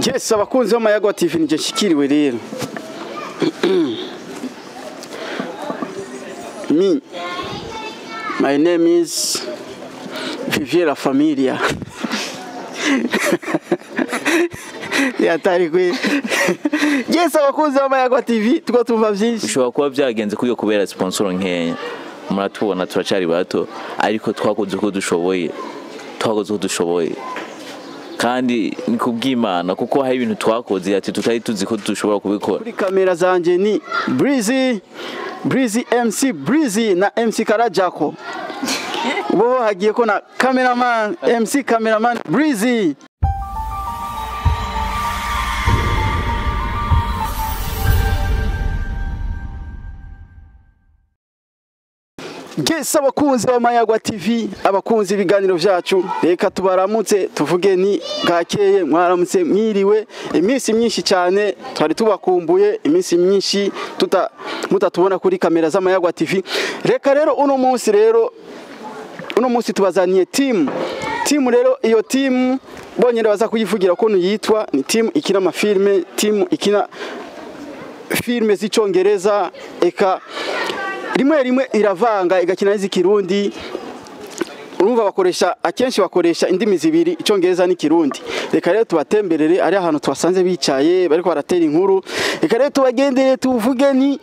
Yes, abakunzi b'Amayago TV nije shikiriwe rero. My name is Vyoroshe Familia. Yatari kwe. Yes, abakunzi b'Amayago TV tuko tumva byinshi. Ushobora kuba byagenze kuyo kubera sponsor nkenya. Muratubona turacari bato ariko twakoze uko dushoboye. Kandi ni kubw'Imana kuko hari ibintu twakoze ati tutari tuzi ko dushobora kubikora. Kuri kamera zanje ni Breezy MC Breezy na MC Karajako. Bo hagiye ko na cameraman MC cameraman Breezy. Yes, abakunzi b'Amayago TV, abakunzi ibiganiro vyacu, reka tubaramutse tuvuge ni gakeye mwaramutse mwiriwe, iminsi myinshi cyane twari tubakumbuye, iminsi myinshi mutatubona kuri kamera z'Amayago TV. Reka rero uno munsi tubazaniye team rero iyo team bonyere baza kuyivugira ko yitwa ni team ikina amafilme, team ikina filme z'icongereza, eka rimwe iravanga igakina n'ikirundi. Urumva akenshi bakoresha indimi zibiri, icongereza n'ikirundi. Reka rero tubatemberere ari ahantu twasanze bicaye bariko baratera inkuru. Reka rero tubagendere tuvuge ni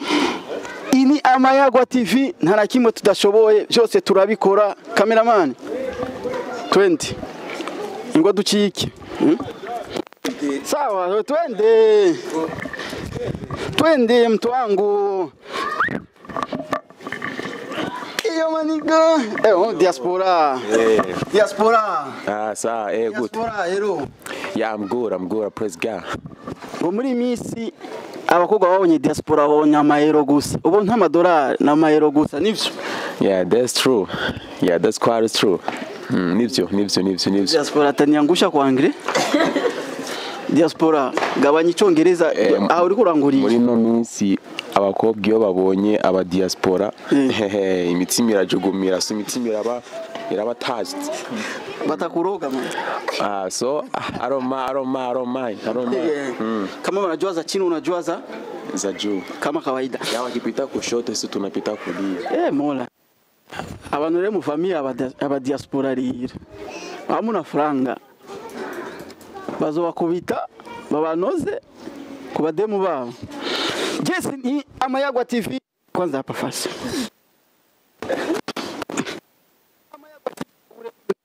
ini Amayago TV nta na kimwe tudashoboye, byose turabikora. Cameraman 20 ingo ducike. Sawa, twende mtu wangu. Yo maniga, diaspora. Diaspora. Good. Diaspora, hero. Yeah, I'm good. Praise God. Muri misi abakobwa babonye diaspora babonye amahero gusa. Ubu nta madolari na amahero gusa nivyo. Yeah, that's true. Yeah, that's quite true. Nivyo. Diaspora taniangusha kwa Angre. Diaspora gabanya icongereza aho uri kuranguriye. Muri no minsi abakobwa iyo babonye aba diaspora imitsimi irajugumira, so imitsimi iraba touched. Batakuroga man. So I don't mind. Kama unajuaza chini unajuaza za juu kama kawaida. Yawa kipita kushoto sisi tunapita kulia. Mola. Abantu rero mu famille aba diaspora rira. Bamuna franga. Bazobakubita babanoze kubademu babo. Yes, ni Amayago TV kwanza hapa fasi.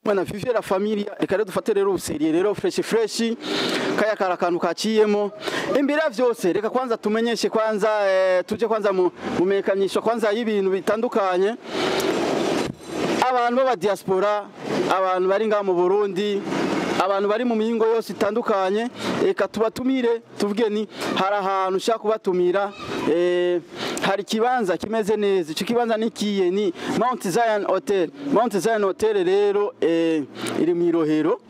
Mwana Vyoroshe Familia, reka rero dufate rero userie rero fresh kaya karakantu kaciyemo. Imbere vyose reka kwanza tumenyeshe kwanza tuje kwanza mu mekanyisho kwanza y'ibintu bitandukanye. Abantu baba diaspora, abantu bari nga mu Burundi, abantu bari mu mihingo yose itandukanye, reka tubatumire tuvuge ni hari ahantu ushaka kubatumira. Hari kibanza kimeze neza. Ico kibanza nikiye ni Mount Zion Hotel rero iri mu Irohero.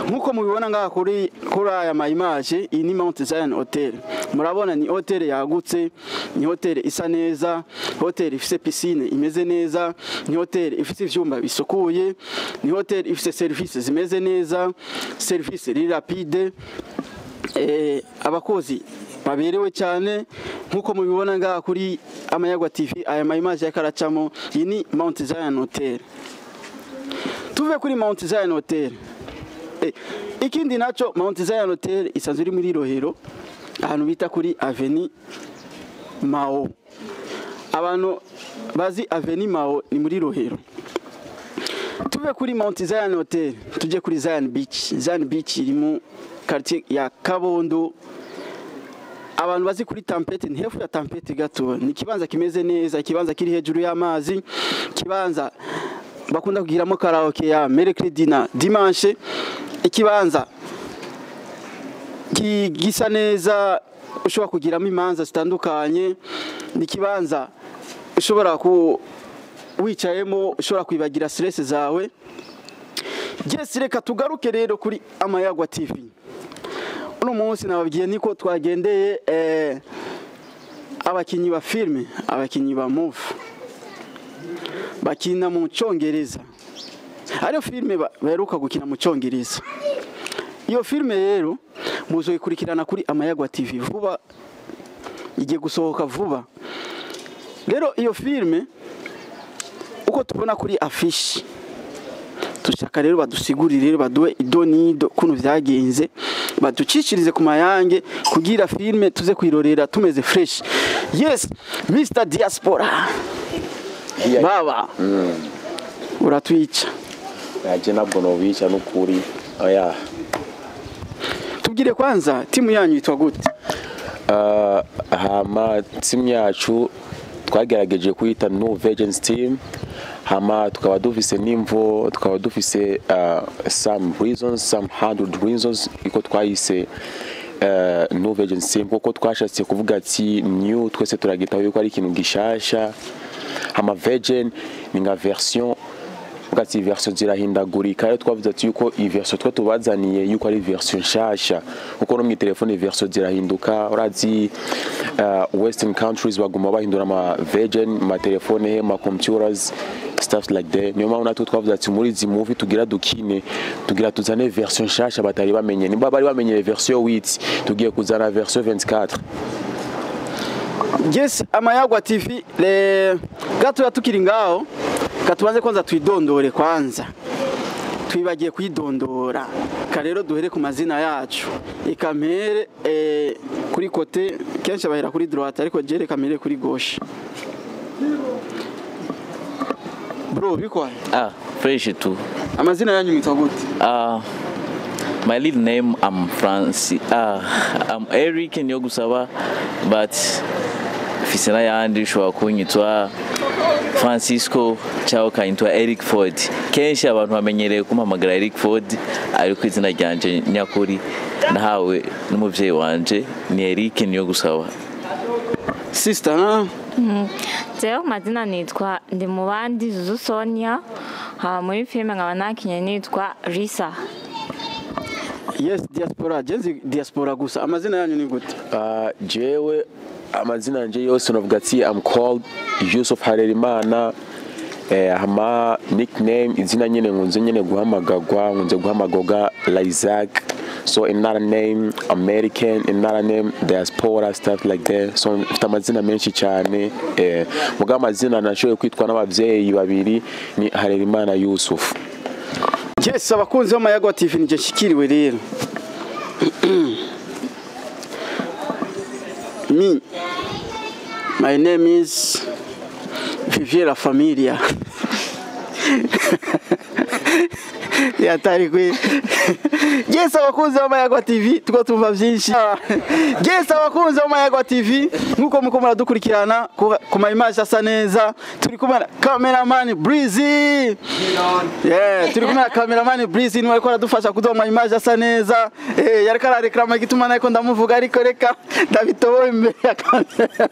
Nkuko mubibona ngaha kuri aya ma image, iyi ni Mount Zion Hotel. Murabona ni hotel yagutse, ni hotel isa neza, hotel ifise piscine imeze neza, ni hotel ifise ivyumba bisukuye, ni hotel ifise service zimeze neza, service iri rapide. Abakozi baberewe cyane nkuko mubibona ngaha kuri Amayago TV. Aya ma image yakaracamo, iyi ni Mount Zion Hotel. Tuve kuri Mount Zion Hotel. Ikindi naco Mount Zion Hotel isanzwe iri muri Rohero, ahantu bita kuri Avenue Mao. Abantu bazi Avenue Mao ni muri Rohero. Tuve kuri Mount Zion Hotel tuje kuri Zion Beach. Zion Beach iri mu quartier ya Kabondo. Abantu bazi kuri Tempete, ni hefu ya Tempete gato. Ni kibanza kimeze neza, kibanza kiri hejuru y'amazi, kibanza bakunda kugiramo karaoke ya mercredi na dimanche. Ikibanza gisa neza, ushobora kugiramo imanza zitandukanye. Ni kibanza ushobora wicayemo, ushobora kwibagira stress zawe. Yes, reka tugaruke rero kuri Amayago TV. Uno munsi nababwiye niko twagendeye abakinyi ba filme, abakinyi ba movie bakina mu Congereza. Ariyo filme baheruka gukina mu Congereza. iyo filme rero muzoyikurikirana kuri Amayagwa TV vuba, igiye gusohoka vuba. Rero iyo filme uko tubona kuri affiche, tushaka rero badusigurire, baduwe idonido kuno vyagenze, baducishirize ku mayange kugira filme tuze kwirorera tumeze fresh. Yes, Mr Diaspora. Baba. Uratwica. Yaje nabwo no bica n'ukuri. Oya. Tubwire kwanza timu yanyu yitwa gute? Hama timu yacu twagerageje kuyita No Virgins Team. Hama tukaba dufise nimvo, tukaba dufise some reasons, some 100 reasons iko twayise No Virgins Team, kuko twashatse kuvuga ati new twese turagitaho yuko ari ikintu gishasha. Hama Virgin ni nka version, ugati version zirahindagurika, rero twavuze ati yuko iyi version twa tubazaniye yuko ari version nshasha, kuko no mu telefone version zirahinduka. Urazi western countries baguma bahindura ama Virgin ma telefone he ma computers stuff like that. Niyo mpamvu natwe twavuze ati muri izi movie tugira dukine, tugira tuzane version nshasha batari bamenye, nimba bari bamenye version 8 tugiye kuzana version 24. Yes, Amayagwa TV gato tukiri ngaho, katubanze kwanza twidondore kwanza, twibagiye kwidondora. Karero duhere ku mazina yacu, ikamere kuri kote kenshi bahera kuri droite, ariko jere kamere kuri gauche. Bro, biko fresh tu. Amazina yanyu mwitwa gute? My little name, I'm Francis. I'm Eric Nyogusaba, but fisina yandi ushobora kunyitwa Francisco cyangwa ukanyitwa Eric Ford. Kenshi abantu bamenyereye kumpamagara Eric Ford, ariko izina ryanje nyakuri nahawe n'umuvyeyi wanje ni Eric Nyogusaba. Sister na? Zeo mazina nitwa ndi mubandi Zuzu Sonia, muri filime nkaba nakinye nitwa Risa. Yes, Diaspora, jenzi Diaspora gusa. Amazina yanyu ni gute? Jewe amazina yanje yose novuga ati I'm called Yusuf Harerimana. Hama nickname izina nyene nkunze nyene guhamagagwa Isaac. So another name American, another name Diaspora, stuff like that. So mfite amazina menshi cyane. Muga amazina nashoboye kwitwa n'abavyeyi babiri ni Harerimana Yusuf. Yes, abakunzi b'Amayagwa TV nije shikiriwe rero. My name is Vyoroshe Familia. Yatari kwe. Yes, abakunzi b'Amayagwa TV tuko tumva byinshi. Yes, abakunzi b'Amayagwa TV nkuko muko muradukurikirana ku ma image asa neza, turi kumwe na cameraman Breezy. Turi kumwe na cameraman Breezy ni ariko aradufasha kudoha ama image asa neza. Yariko arareklama gituma nako ndamuvuga, ariko reka ndabitoboye imbere ya kamera.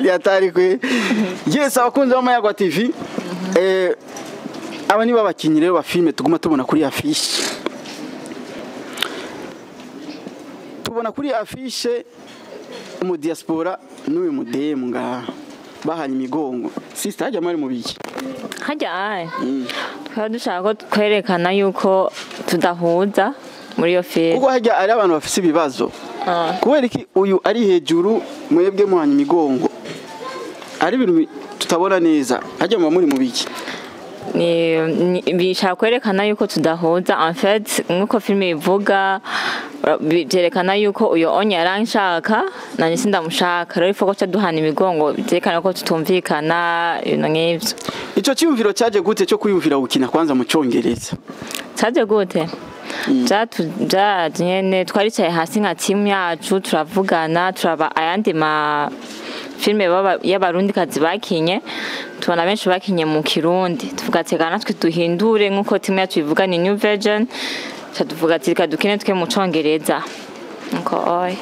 Yatari kwe. Yes, abakunzi b'Amayagwa TV aba ni babakinyi rero ba filme tuguma tubona kuri affiche. Tubona kuri affiche mu Diaspora n'uyu mudemu nga bahanye imigongo. Sister hajya mari mu biki? Hajya twari dushaka ko kwerekana yuko tudahuza muri yo filme. Ubwo hajya ari abantu bafite ibibazo. Kubera iki uyu ari hejuru mwebwe muhanye imigongo? Ari ibintu tutabona neza. Hajya muri mu biki? bishaka kwerekana yuko tudahuza en fait nkuko filime ivuga byerekana yuko uyo onye yaranshaka nanye sindamushaka rero ifoko cyo duhana imigongo byerekana ko tutumvikana ibintu nk'ivyo. Ico cyumviro cyaje gute cyo kuyumvira gukina kwanza mu Cyongereza? Cyaje gute? Nyene twaricaye hasi nka team yacu turavugana turaba ayandi ma filme y'abarundi kazi bakinye tubona benshi bakinye mu Kirundi tuvuga ati kana twe duhindure nkuko team yacu ivuga ni new version tuvuga ati kadukine twe mu Cyongereza nko oy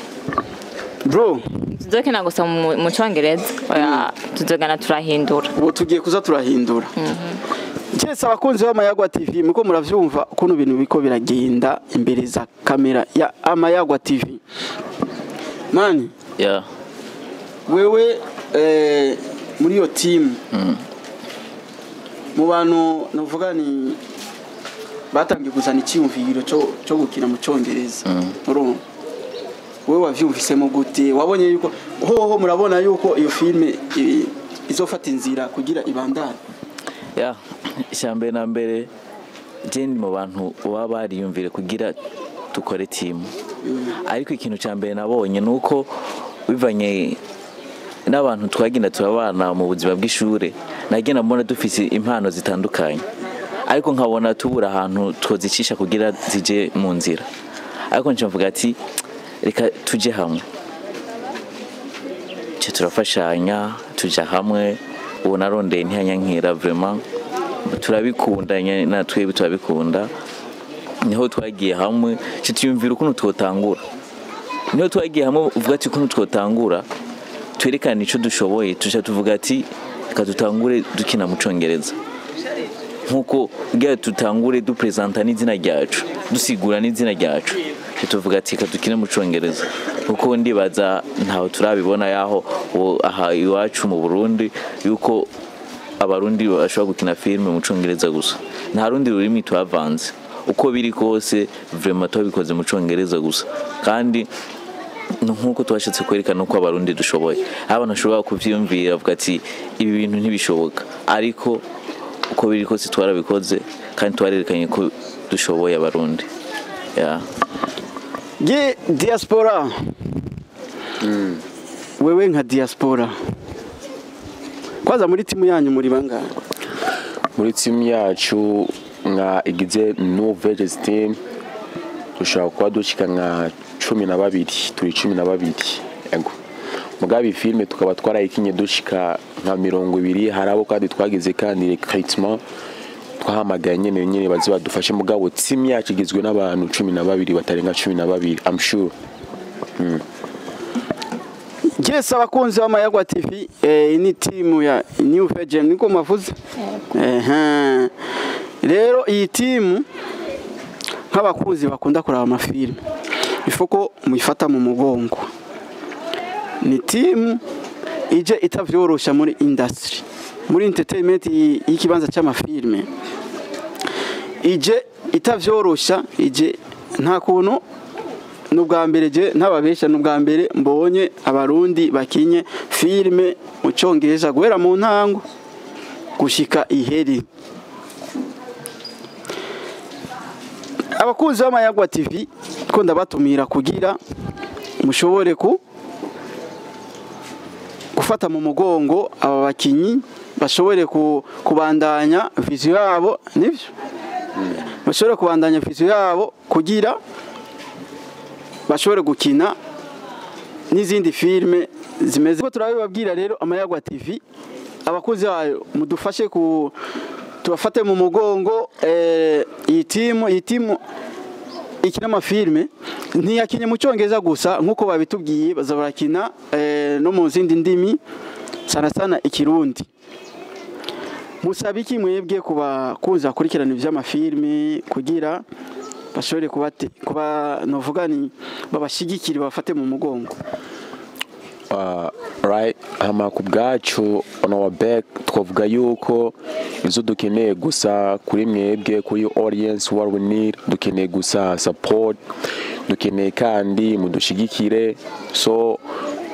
bro tudokina gusa mu Cyongereza oya tuzogana turahindura ubu tugiye kuza turahindura. Cyese abakunzi b'Amayagwa TV muko muravyumva ukuntu ibintu biko biragenda imbere za kamera ya Amayagwa TV. Mani yeah wewe muri yo team mu bantu novuga ni batangiye kuzana icyumviro cyo gukina mu cyongereza urumva wewe wavyumvisemo gute wabonye yuko hoho murabona yuko iyo filme izofata inzira kugira ibandane ya ishyambere na mbere je ndi mu bantu baba bariyumvire kugira dukore team ariko ikintu cya mbere nabonye nuko bivanye n'abantu twagenda turabana mu buzima bw'ishure nagenda mbona dufise impano zitandukanye ariko nkabona tubura ahantu twozicisha kugira zije mu nzira ariko nje mvuga ati reka tuje hamwe cyo turafashanya tuja hamwe ubu narondeye ntiyanyankira vraiment turabikundanye na twebwe turabikunda niho twagiye hamwe cyo tuyumvira ukuntu twotangura niho twagiye hamwe uvuga ati ukuntu twotangura twerekana ico dushoboye tuja tuvuga ati reka dutangure dukina mu Congereza nkuko bwa tutangure dupresenta n'izina ryacu dusigura n'izina ryacu tuvuga ati reka dukine mu Congereza kuko ndibaza ntaho turabibona yaho aha iwacu mu Burundi yuko abarundi bashobora gukina filme mu Congereza gusa nta rundi rurimi twavanze uko biri kose vraiment twabikoze mu Congereza gusa kandi nkuko twashatse kwerekana uko abarundi dushoboye abantu bashobora kuvyumvira bavuga ati ibi bintu ntibishoboka ariko uko biri kose twarabikoze kandi twarerekanye ko dushoboye abarundi ye diaspora wewe nka diaspora kwaza muri timu yanyu muri bangahe muri timu yacu nka Igiye no Vegans team dushaka kwa dushika nka 12 turi 12 ego mugabe filme tukaba twarayikinye dushika nka 20 harabo kandi twagize kandi recruitment twahamagaye nyene bazi badufashe mugabo team yacu igizwe n'abantu 12 batarenga 12 I'm sure Yes abakunzi b'Amayagwa TV ni timu ya New Vegans niko mavuze rero iyi timu nk'abakunzi bakunda kuraba amafilme ifoko muyifata mu mugongo ni timu ije itavyorosha muri industry muri entertainment y'ikibanza cy'amafilme ije itavyorosha ije nta kuntu nubwa mbere je ntababesha nubwa mbere mbonye abarundi bakinye filme mu Congereza guhera mu ntango gushika iheri abakunzi b'Amayagwa TV ko ndabatumira kugira mushobore gufata mu mugongo aba bakinyi bashobore kubandanya vision yabo nivyo bashobore kubandanya vision yabo kugira bashobore gukina n'izindi filme zimeze ko turabibabwira rero Amayagwa TV abakunzi bayo mudufashe tubafate mu mugongo iyi timu ikina amafilme ntiyakinye mu Congereza gusa nkuko babitubwiye bazabarakina no mu zindi ndimi sana ikirundi musabiki mwebwe kuza kurikirana ivy'amafilme kugira bashobore kuba novuga ni babashigikira bafate mu mugongo right hama kubgacu on our back twavuga yuko izo dukeneye gusa kuri mwebwe kuri audience what we need dukeneye gusa support dukeneye kandi mudushigikire so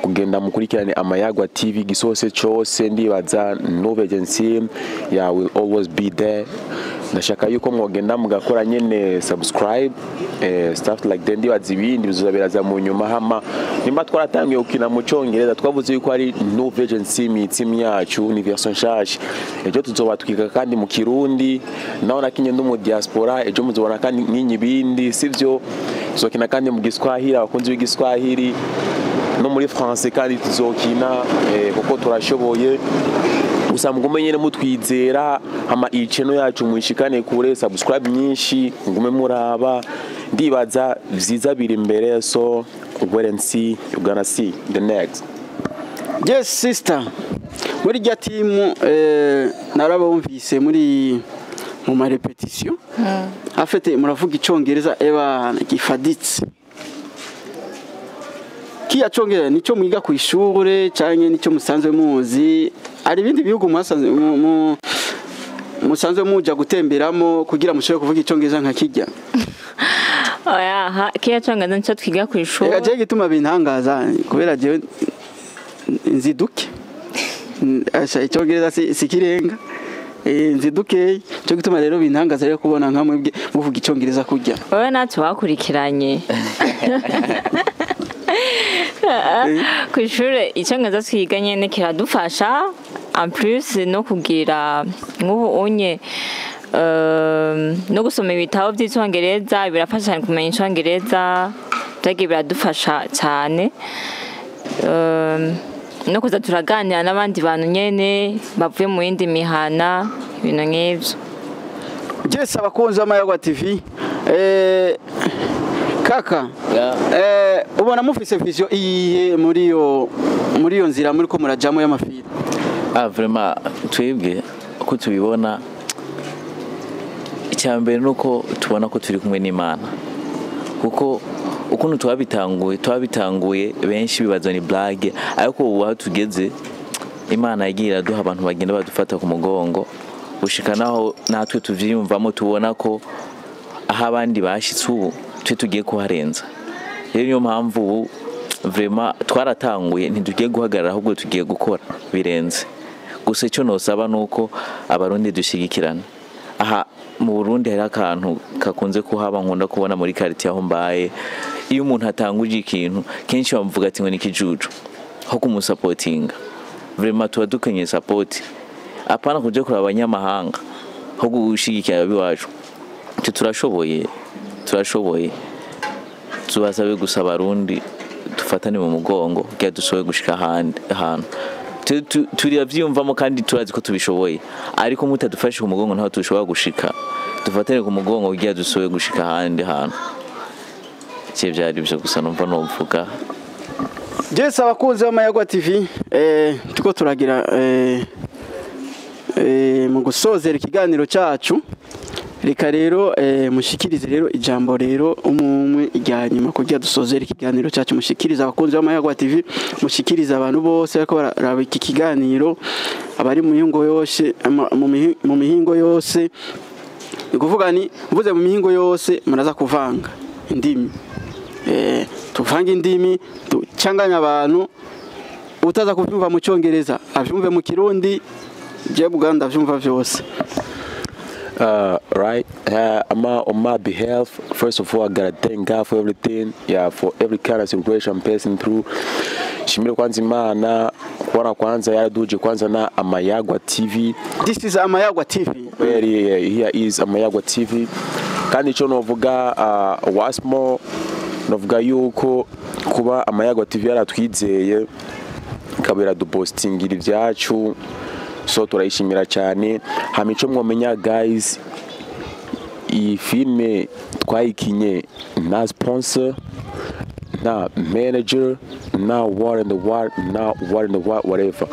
kugenda mukurikirane Amayagwa TV gisose cyose ndibaza no vacancy yeah will always be there ndashaka yuko mwogenda mugakora nyene subscribe stuff like that ndibaza ibindi bizoberaza mu nyuma hama nimba twaratangiye ukina mu Congereza twavuze yuko ari no vacancy mi team yacu ni version Nshasha ejo tuzobatukika kandi mu Kirundi naho nakinye no mu diaspora ejo muzobona kandi nk'inyibindi sivyo tuzokina kandi mu Giswahili abakunzi b'Igiswahili no muri France kandi tuzokina kuko turashoboye gusa mugume nyene mutwizera hama icheno yacu mwishikane kure subscribe nyinshi ngume muraba ndibaza vyiza biri imbere so wait and see you gonna see the next yes sister muri rya timu narabumvise muri mu ma repetition afite muravuga Icongereza eba gifaditse kiya Congereza nico mwiga ku ishure cyane nico musanzwe muzi ari ibindi bihugu mwasanze musanzwe muja gutemberamo kugira mushobore kuvuga icongereza nka kijya oya kiya congereza nico twiga ku ishuri reka je gituma bintangaza kubera je nziduke asha icongereza sikirenga nziduke cyo gituma rero bintangaza rero kubona nka mwebwe muvuga icongereza kujya wowe natwe wakurikiranye ku ishuri icongereza twiga nyene kiradufasha en plus no kugira nk'ubu unye no gusoma ibitabo by'icyongereza birafasha cyane kumenya icyongereza byagiye biradufasha cyane no kuza turaganira n'abandi bantu nyene bavuye mu yindi mihana ibintu nk'ibyo Jesse abakunzi b'Amayagwa TV kaka ubona mufise vision iyihe muri iyo nzira muri ko murajamo y'amafiri vraiment twebwe uko tubibona icyambere nuko tubona ko turi kumwe n'Imana kuko ukuntu twabitanguye benshi bibaza ni blague ariko ubu aho tugeze Imana yagira duha abantu bagenda badufata ku mugongo ushikanaho natwe tuvyiyumvamo tubona ko aho abandi bashitse ubu twe tugiye kuharenza rero niyo mpamvu ubu vraiment twaratanguye ntitugiye guhagarara ahubwo tugiye gukora birenze gusa icyo nosaba nuko abarundi dushigikirana aha mu Burundi hari akantu kakunze kuhaba nkunda kubona muri quartier aho mbaye iyo umuntu atanguje ikintu kenshi bamuvuga ati ngo ni kijuju ho kumusupportinga vraiment tuba dukenye support apana kuje kuri abanyamahanga ho gushigikira abiwacu turashoboye tubasabe gusaba abarundi dufatane mu mugongo kugira dusobe gushika ahantu turi avyumvamo kandi turazi ko tubishoboye ariko mutadufashe ku mugongo ntaho tushobora gushika dufatane ku mugongo kugira dusobe gushika ahandi hantu Ntivyari byo gusa numva novuga Jesse abakunzi b'Amayagwa TV tuko turagira mu gusozera ikiganiro cyacu reka rero mushikirize rero ijambo rero umwe ijyanyuma kugira dusozera ikiganiro cyacu mushikiriza abakunzi b'Amayagwa TV mushikiriza abantu bose ariko baraba iki kiganiro abari mu mihingo yose mu mihingo yose ukuvuga ni mvuze mu mihingo yose muraza kuvanga indimi tuvanga indimi ducanganya abantu utaza kuvyumva mu cyongereza avyumve mu kirundi je Buganda vyumva vyose. Right. On my behalf, first of all, I gotta thank God for everything. Yeah, for every kind of situation I'm passing through. Shimire kwanza Imana kuona kwanza yaraduje kwanza na Amayagwa TV. This is Amayagwa TV. Here is Amayagwa TV. Kandi cyo novuga once more novuga yuko kuba Amayagwa TV yaratwizeye kabera dupostingira ibyacu. So turayishimira cyane hamico mwomenya guys iyi filme twayikinye na sponsor na manager na war in the whatever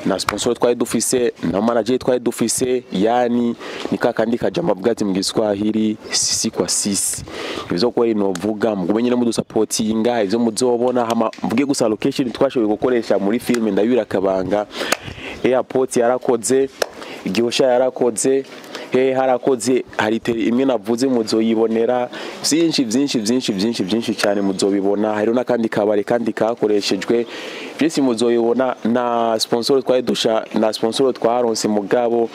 na sponsor twari dufise na manager twari dufise yani nikakandi kajama bwati mu Giswahili sisi kwa sisi bizo ko inovuga mugumenye no mudusupportinga ivyo muzobona hama mvuge gusa location twashoboye gukoresha muri filme ndabira kabanga airport yarakoze Igiye yarakoze harakoze hari imwe navuze muzoyibonera byinshi cyane muzobibona hari nakandi kabare kandi kakoreshejwe byose muzoyibona na sponsor twayidusha na sponsor twaronse mugabo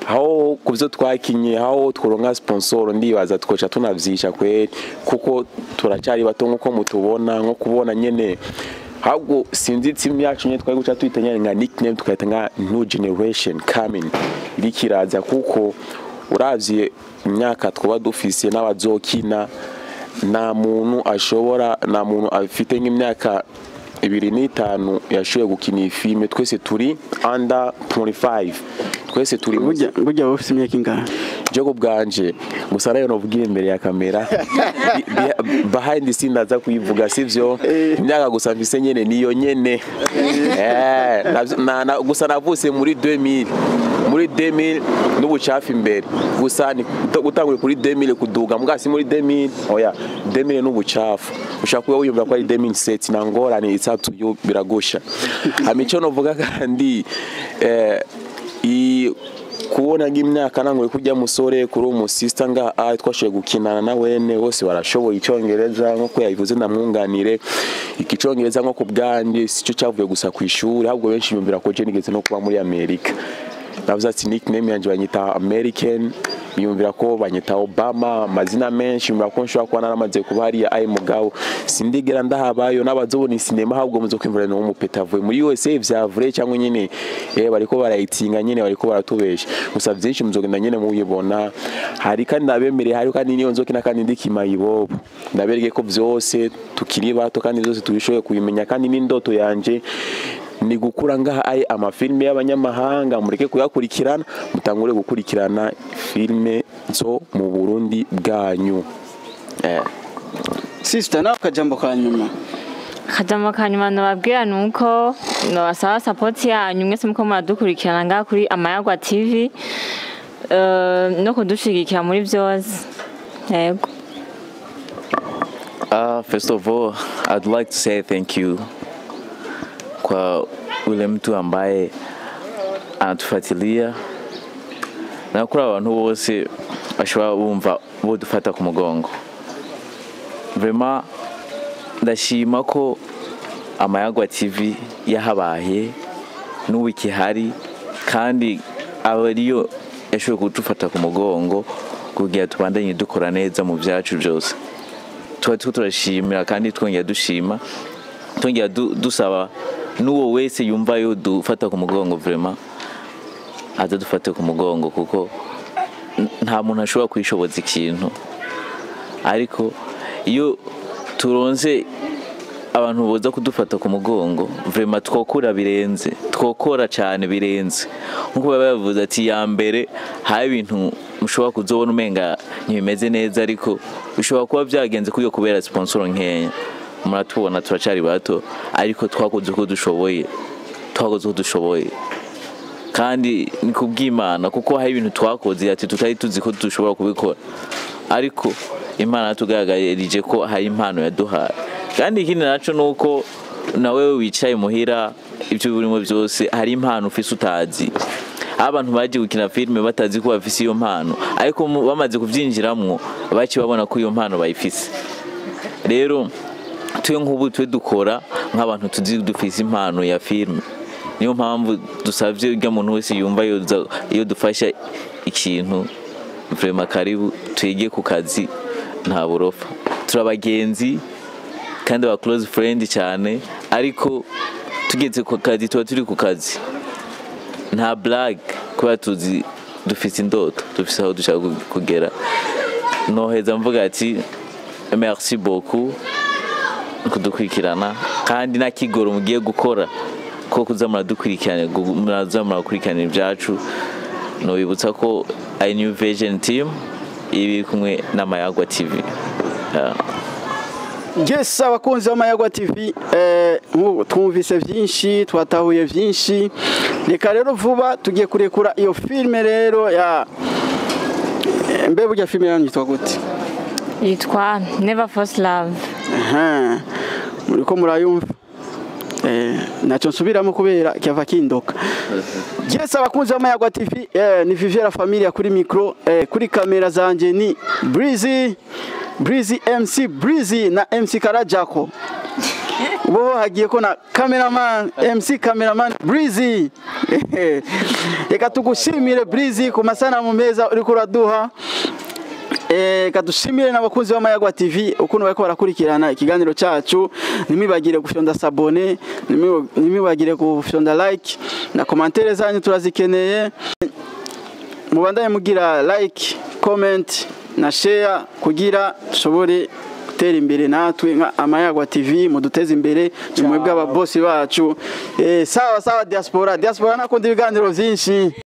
aho kubyo twakinye aho tworonka sponsor ndibaza twoca tunavyisha kweri kuko turacyari bato nko mutubona nko kubona nyene ahubwo sinzi team yacu nye twari guca twitanya nka nickname tukayita nka new generation coming irikiraza kuko uravye imyaka twaba dufise n'abazokina na muntu afite nk'imyaka 25 yashoboye gukina filme twese turi under 25 twese turi burya bafise imyaka ingahe Jogo bwanje gusa nayo novugiye imbere ya kamera behind the scene ndaza kuyivuga sivyo imyaka gusa mfise nyene niyo nyene gusa navuse muri 2000 n'ubucafi imbere gusa ni gutangura kuri 2000 kuduga mugasi muri 2000 oya 2000 n'ubucafu ushaka kuba wiyumva ko ari 2007 na ngorane it's up to you biragusha amico novuga kandi kubona ng'imyaka nangoye kujya musore kuri umu sister nga twashoboye gukinana na wene bose barashoboye icyongereza nko yabivuze ndamwunganire ikicyongereza nko ku bwanjye sico cyavuye gusa ku ishuri ahubwo benshi bumvira ko je nigeze no kuba muri Amerika navuze ati nickname yanje banyita American biyumvira ko banyita Obama mazina menshi biyumvira ko nshobora kuba naramaze kuba hariya ayi mugabo sindigera ndahabayo n'abazobona sinema ahubwo muzo kwimvura no umupeta avuye muri USA vyavure cyangwa nyine bariko barayitinga nyine bariko baratubesha gusa byinshi muzogenda nyine mubibona hari kandi nabemereye hari kandi niyo nzokina kandi ndikimayibobo ndaberege ko byose tukiri bato kandi byose tubishoye kubimenya kandi n'indoto yanje ni gukura ngaha ari amafilme y'abanyamahanga mureke kuyakurikirana mutangure gukurikirana filme zo mu Burundi bwanyu sister nawe kajambo kanyuma nababwira nuko nabasaba support yanyu mwese muko muradukurikirana ngaha kuri Amayagwa TV no kudushigikira muri byose yego. First of all, I'd like to say thank you kwa ule mtu ambaye anatufuatilia na kuri abantu bose bashobora bumva bodufata ku mugongo. Vraiment ndashima ko Amayagwa TV yahabaye n'uwiki hari kandi abariyo yashoboye kudufata ku mugongo kugira tubandanye dukora neza mu byacu byose. Turashimira kandi twongera dushima twongera dusaba nuwo wese yumva yo dufata ku mugongo vraiment dufate ku mugongo kuko nta muntu ashobora kwishoboza ikintu ariko iyo turonze abantu boza kudufata ku mugongo vraiment twokora cyane birenze nkuko bavuze ati ya mbere hari ibintu mushobora kuzobona umenga ntibimeze neza ariko bishobora kuba byagenze kuyo kubera sponsor nkenya muratubona turacari bato ariko twakoze uko dushoboye kandi ni kubw'Imana kuko hari ibintu twakoze ati tutari tuzi ko dushobora kubikora ariko Imana yatugaragaje ko hari impano yaduhaye kandi ikindi naco nuko nawe wicaye muhira ibyo burimo byose hari impano ufise utazi abantu baje gukina filme batazi ko bafise iyo mpano ariko bamaze kuvyinjiramwo baci babona ko iyo mpano bayifise. Rero tuyo nk'ubu twe dukora nk'abantu tuzi dufise impano ya filme niyo mpamvu dusavye urya muntu wese yumva iyo dufasha ikintu vraiment karibu twige ku kazi nta burofa turabagenzi kandi ba close friend cyane ariko tugeze ku kazi tuba turi ku kazi nta blague kuba tuzi dufise indoto dufise aho dushaka kugera. Noheza mvuga ati merci beaucoup kudukurikirana kandi nakigoro mugiye gukora ko kuzamura dukurikirana ibyacu no bibutsa ko I New Vision Team ibi kumwe n'Amayagwa TV. Yes, abakunzi b'Amayagwa TV twumvise byinshi twatahuye byinshi reka rero vuba tugiye kurekura iyo filme rero ya mbe burya filme yitwa gute? Yitwa Never First Love. Muriko murayumva nacyo nsubiramo kubera cyava kindoka. Yes, abakunzi b'Amayagwa TV ni Vyoroshe family kuri micro kuri kamera zanje ni Breezy MC Breezy na MC Karajako bo hagiye ko na cameraman MC cameraman Breezy reka tugushimire Breezy ku masanamu meza uri kuraduha kadushimire n'abakunzi b'Amayagwa TV ukuntu bariko barakurikirana ikiganiro cyacu nimwibagire gufyonda sabone nimwibagire gufyonda like na commentaire zanyu turazikeneye mubandanye mugira like comment na share kugira dushobore gutera imbere natwe nka Amayagwa TV muduteze imbere nimwe bw'ababosi bacu sawa diaspora nakundi ibiganiro byinshi